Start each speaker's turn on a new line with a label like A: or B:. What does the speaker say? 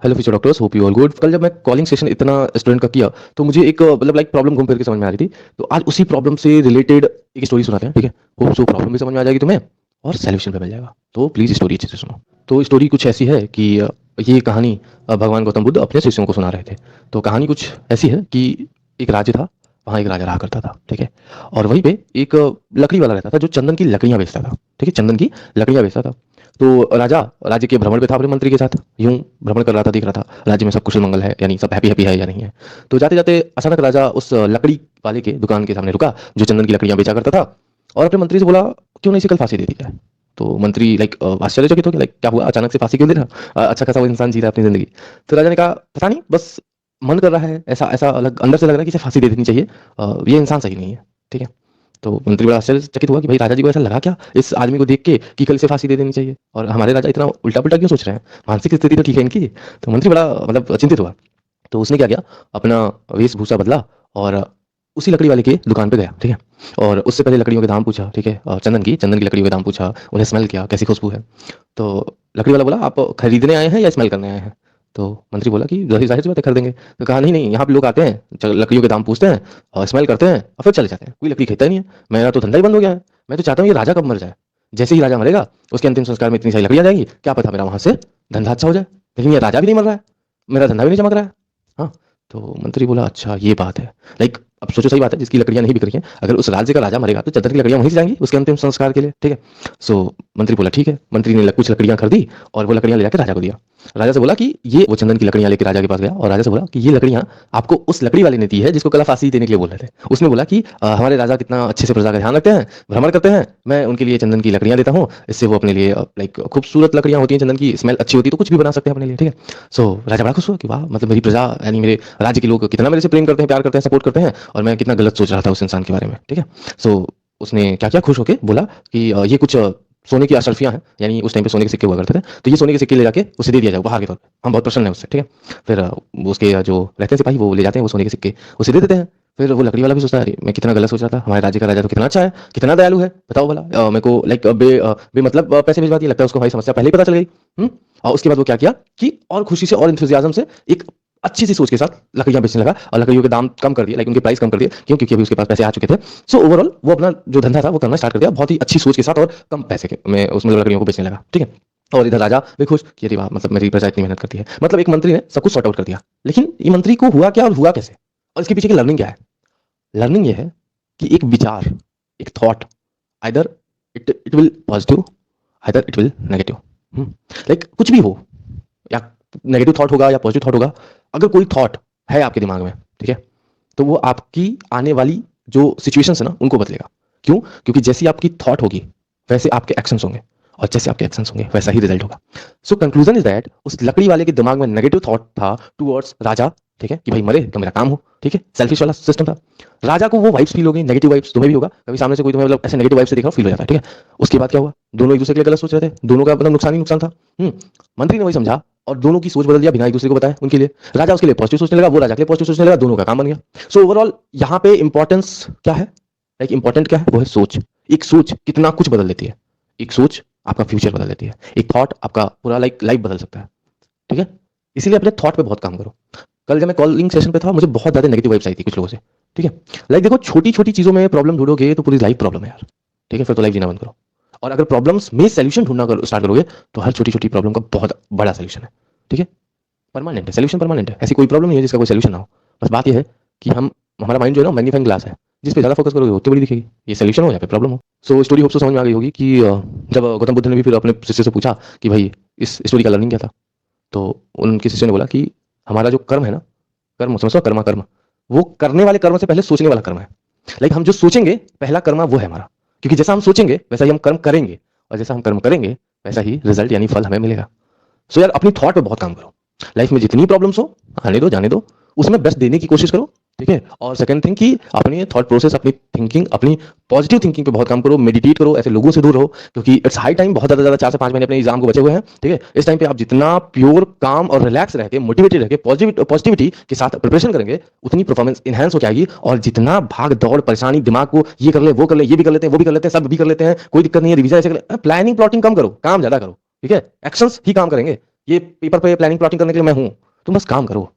A: Hello future doctors, hope you all good. कल जब मैं कॉलिंग सेशन इतना स्टूडेंट का किया तो मुझे एक मतलब लाइक प्रॉब्लम घूम फिर के समझ में आ रही थी। तो आज उसी प्रॉब्लम से रिलेटेड एक स्टोरी सुनाते हैं, ठीक है। होप सो प्रॉब्लम भी समझ में आ जाएगी तुम्हें और सॉल्यूशन भी मिल जाएगा। तो प्लीज स्टोरी अच्छे से सुनो। तो स्टोरी कुछ ऐसी है कि ये कहानी भगवान गौतम बुद्ध अपने शिष्यों को सुना रहे थे। तो कहानी कुछ ऐसी है कि एक राज्य था, वहाँ एक राजा रहा करता था, ठीक है। और वहीं पे एक लकड़ी वाला रहता था जो चंदन की लकड़ियां बेचता था, ठीक है, चंदन की लकड़ियां बेचता था। तो राजा राज्य के भ्रमण पे था अपने मंत्री के साथ, यूं भ्रमण कर रहा था, देख रहा था राज्य में सब कुशल मंगल है, यानी सब हैप्पी हैप्पी है या नहीं है। तो जाते जाते अचानक राजा उस लकड़ी वाले के दुकान के सामने रुका जो चंदन की लकड़ियां बेचा करता था, और अपने मंत्री से बोला, क्यों नहीं इसे कल फांसी दे दी जाए। तो मंत्री लाइक आश्चर्यचकित हो गया, लाइक क्या हुआ, अचानक से फांसी क्यों दे रहा। अच्छा खासा वो इंसान जी रहा है अपनी जिंदगी। तो राजा ने कहा, पता नहीं, बस मन कर रहा है, ऐसा ऐसा अलग अंदर से लग रहा है कि इसे फांसी दे देनी चाहिए। ये इंसान सही नहीं है, ठीक है। तो मंत्री बड़ा आश्चर्यचकित हुआ कि भाई राजा जी को ऐसा लगा क्या इस आदमी को देख के कि कल से फांसी दे देनी चाहिए, और हमारे राजा इतना उल्टा पुल्टा क्यों सोच रहे हैं, मानसिक स्थिति तो ठीक है इनकी। तो मंत्री बड़ा मतलब चिंतित हुआ। तो उसने क्या किया, अपना वेशभूषा बदला और उसी लकड़ी वाले की दुकान पे गया, ठीक है। और उससे पहले लकड़ियों के दाम पूछा, ठीक है, और चंदन की लकड़ियों के दाम पूछा, उन्हें स्मेल किया कैसी खुशबू है। तो लकड़ी वाला बोला, आप खरीदने आए हैं या स्मेल करने आए हैं। तो मंत्री बोला कि जाहिर जाहिर सी बात है खरीदेंगे। तो कहा, नहीं नहीं, यहाँ पे लोग आते हैं, लकड़ियों के दाम पूछते हैं और स्मेल करते हैं और फिर चले जाते हैं, कोई लकड़ी खरीदता ही नहीं है। मेरा तो धंधा ही बंद हो गया है। मैं तो चाहता हूँ ये राजा कब मर जाए, जैसे ही राजा मरेगा उसके अंतिम संस्कार में इतनी सारी लकड़ियां जाएंगी, क्या पता मेरा वहां से धंधा अच्छा हो जाए। लेकिन ये राजा भी नहीं मर रहा है, मेरा धंधा भी नहीं चमक रहा है। हाँ। तो मंत्री बोला, अच्छा ये बात है। लाइक अब सोचो, सही बात है, जिसकी लकड़ियां नहीं बिक रही हैं, अगर उस राज्य का राजा मरेगा तो चद्दर की लकड़ियां वहीं से जाएंगी उसके अंतिम संस्कार के लिए, ठीक है। सो मंत्री बोला ठीक है। मंत्री ने कुछ लकड़ियां खरीदी और वो लकड़ियां ले जाकर राजा को दिया। राजा से बोला कि ये, वो चंदन की लकड़ियां लेकर राजा के पास गया और राजा से बोला कि ये लकड़ियां आपको उस लकड़ी वाले ने दी है जिसको कल आप फांसी देने के लिए बोल रहे थे। उसने बोला कि हमारे राजा कितना अच्छे से प्रजा का ध्यान रखते हैं, भ्रमण करते हैं, मैं उनके लिए चंदन की लकड़ियां देता हूँ, इससे वो अपने लिए लाइक खूबसूरत लकड़ियां होती हैं, चंदन की स्मेल अच्छी होती है तो कुछ भी बना सकते हैं अपने लिए, ठीक है। सो राजा बड़ा खुश हुआ कि वाह, मतलब मेरी प्रजा यानी मेरे राज्य के लोग कितना मेरे से प्रेम करते हैं, प्यार करते हैं, सपोर्ट करते हैं, और मैं कितना गलत सोच रहा था उस इंसान के बारे में, ठीक है। सो उसने क्या किया, खुश होकर बोला कि ये कुछ सोने की अशर्फियां हैं, यानी उस टाइम पे सोने के सिक्के हुआ करते थे, तो ये सोने के सिक्के ले जाके उसे दे दिया जाए उपहार के तौर पे, हम बहुत प्रसन्न हैं उससे, ठीक है। फिर उसके जो रहते हैं सिपाही वो ले जाते हैं वो सोने के सिक्के उसे दे देते हैं। फिर वो लकड़ी वाला भी सोचता है, अरे मैं कितना गलत सोच रहा था, हमारे राज्य का राजा तो कितना अच्छा है, कितना दयालु है, बताओ भला, मेरे को लाइक बेमतलब पैसे भिजवा दिए, लगता है उसको हमारी समस्या पहले ही पता चल गई। और उसके बाद वो क्या किया कि और खुशी से और इंथुजियाज्म से एक अच्छी सी सोच के साथ लकड़ियां बेचने लगा और लकड़ियों के दाम कम कर दिए, लाइक उनके प्राइस कम कर दिए, क्यों, क्योंकि अभी उसके पास पैसे आ चुके थे। सो ओवरऑल वो अपना जो धंधा था वो करना स्टार्ट कर दिया बहुत ही अच्छी सोच के साथ और कम पैसे के में उसमें लकड़ियों को बेचने लगा, ठीक है। और इधर राजा भी खुश कि अरे वाह, मतलब मेरी प्रजा इतनी मेहनत करती है, मतलब एक मंत्री ने सब कुछ सॉर्ट आउट कर दिया। लेकिन ये मंत्री को हुआ क्या और हुआ कैसे, और इसके पीछे की लर्निंग क्या है। लर्निंग ये है कि एक विचार, एक thought, either it it will positive, either it will negative. Like कुछ भी हो, या नेगेटिव थॉट होगा या पॉजिटिव थॉट होगा, अगर कोई थॉट है आपके दिमाग में, ठीक है, तो वो आपकी आने वाली जो सिचुएशंस है ना उनको बदलेगा। क्यों, क्योंकि जैसी आपकी थॉट होगी वैसे आपके एक्शंस होंगे, और जैसे आपके एक्शंस होंगे वैसा ही रिजल्ट होगा। सो कंक्लूजन इज दैट उस लकड़ी वाले के दिमाग में नेगेटिव थॉट था टुवर्ड्स राजा, ठीक है, कि भाई मरे तो मेरा काम हो, ठीक है, सेल्फिश वाला सिस्टम था। राजा को वो वाइब्स फील हो गई, नेगेटिव वाइब्स तुम्हें भी होगा, कभी सामने से कोई तुम्हें मतलब ऐसे नेगेटिव वाइब्स से देख रहा हो, फील हो जाता है, ठीक है। उसके बाद क्या हुआ, दोनों एक दूसरे के लिए गलत सोच रहे थे, दोनों का मतलब नुकसान ही नुकसान था। मंत्री ने वही समझा और दोनों की सोच बदल दिया बिना एक दूसरे को बताए उनके लिए। राजा उसके लिए पॉजिटिव सोचने लगा, वो राजा के लिए पॉजिटिव सोचने लगा, दोनों का काम बन गया। सो ओवरऑल यहाँ पे इंपॉर्टेंस क्या है, लाइक इंपॉर्टेंट क्या है, वो है सोच। एक सोच कितना कुछ बदल देती है, एक सोच आपका फ्यूचर बदल देती है, एक थॉट आपका पूरा लाइक लाइफ बदल सकता है, ठीक है। इसीलिए अपने थॉट पे बहुत काम करो। कल जब मैं कॉलिंग सेशन पे था मुझे बहुत ज्यादा नेगेटिव वाइब्स आई थी कुछ लोगों से, ठीक है। लाइक देखो, छोटी छोटी चीजों में प्रॉब्लम ढूंढोगे तो पूरी लाइफ प्रॉब्लम है यार, ठीक है, फिर तो लाइफ जीना बंद करो। और अगर प्रॉब्लम्स में सॉल्यूशन ढूंढना स्टार्ट करोगे तो हर छोटी छोटी प्रॉब्लम का बहुत बड़ा सॉल्यूशन है, ठीक है। परमानेंट है सॉल्यूशन, परमानेंट है, ऐसी कोई प्रॉब्लम नहीं है जिसका कोई सॉल्यूशन ना हो। बस बात यह है कि हम, हमारा माइंड जो है ना मैग्नीफाइंग ग्लास है, जिस पे ज्यादा फोकस करोगे उतनी बड़ी दिखेगी, ये सॉल्यूशन हो या फिर प्रॉब्लम हो। सो स्टोरी होप सो समझ में आ गई होगी कि जब गौतम बुद्ध ने भी फिर अपने शिष्य से पूछा कि भाई इस स्टोरी का लर्निंग क्या था, तो उनके शिष्य ने बोला कि हमारा जो कर्म है ना, कर्म समझो, कर्मा कर्म, वो करने वाले कर्म से पहले सोचने वाला कर्म है। लाइक हम जो सोचेंगे पहला कर्मा वो है हमारा, क्योंकि जैसा हम सोचेंगे वैसा ही हम कर्म करेंगे, और जैसा हम कर्म करेंगे वैसा ही रिजल्ट यानी फल हमें मिलेगा। सो यार अपनी थॉट पे बहुत काम करो। लाइफ में जितनी प्रॉब्लम्स हो, आने दो जाने दो, उसमें बेस्ट देने की कोशिश करो, ठीक है। और सेकंड थिंग कि अपनी थॉट प्रोसेस, अपनी थिंकिंग, अपनी पॉजिटिव थिंकिंग पे बहुत काम करो, मेडिटेट करो, ऐसे लोगों से दूर रहो, क्योंकि इट्स हाई टाइम, बहुत ज्यादा 4 से 5 महीने अपने एग्जाम को बचे हुए हैं, ठीक है। इस टाइम पे आप जितना प्योर काम और रिलैक्स रह के मोटिवेटेड रह के पॉजिटिविटी के साथ प्रिपरेशन करेंगे उतनी परफॉर्मेंस इनहेंस हो जाएगी। और जितना भाग दौड़ परेशानी दिमाग को, ये कर ले वो कर ले, ये भी कर लेते हैं वो भी कर लेते हैं, सब भी कर लेते हैं, कोई दिक्कत नहीं है, रिविजन ऐसे कर ले, प्लानिंग प्लॉटिंग कम करो, काम ज्यादा करो, ठीक है, एक्शंस ही काम करेंगे। ये पेपर पे प्लानिंग प्लॉटिंग करने के लिए मैं हूँ, तुम बस काम करो।